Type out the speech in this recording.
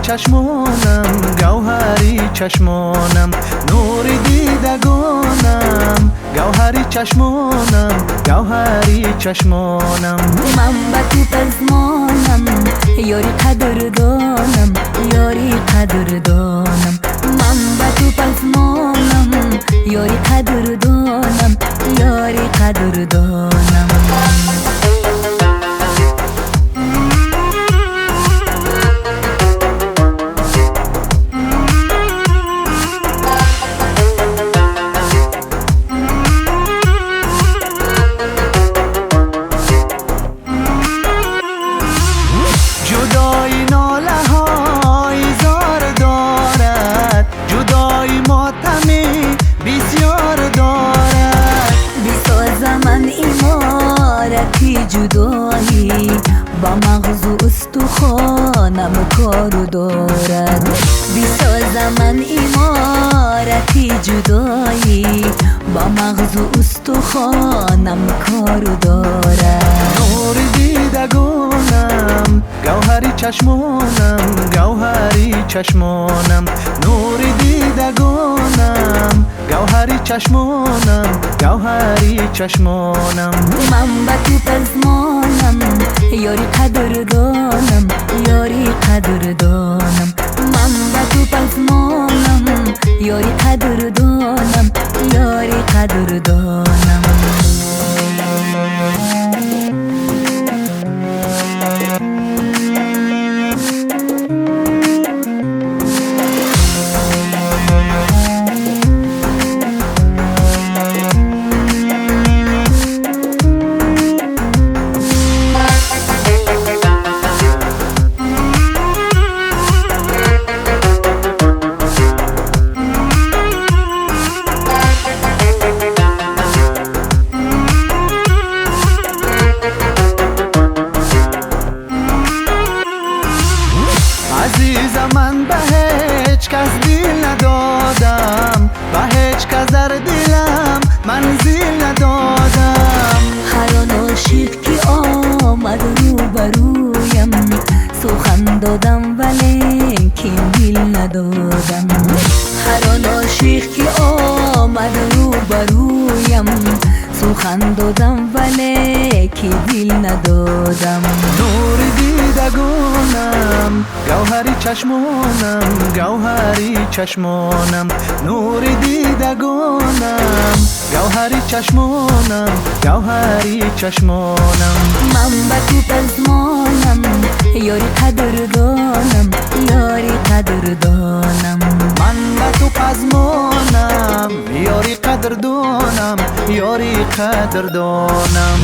چشمانم گوهری چشمانم نور دیدگانم گوهری چشمانم گوهری چشمانم من با تو پزمانم یاری قدردانم یاری قدردانم من با تو پزمانم یاری قدردانم یاری قدردانم جدایی ناله های زار دارد جدایی ماتمی بسیار دارد بسازم من امارتی جدایی با مغز و استخوانم کارو دارد بسازم من امارتی جدایی با مغز و استخوانم کارو دارد نور دیدگانم گوهری چشمانم گوهری چشمانم نور دیدگانم گوهری چشمانم گوهری چشمانم من با تو پزمانم یاری قدردانم یاری قدردانم من با تو پزمانم یاری قدردانم یاری قدردانم عزیزم من به هیچ کس دل ندادم به هیچ کس در دلم منزل ندادم هر آن عاشق که آمد رو برویم سخن دادم ولیکن دل ندادم هر آن عاشق که آمد رو برویم سخن دادم ولیکن دل ندادم نور دیدگانم گوهری چشمانم گوهری چشمانم نور دیدگانم گوهری چشمانم گوهری چشمانم من با تو پزمانم یاری قدردانم یاری قدردانم من به تو پزمانم یاری قدردانم یاری قدردانم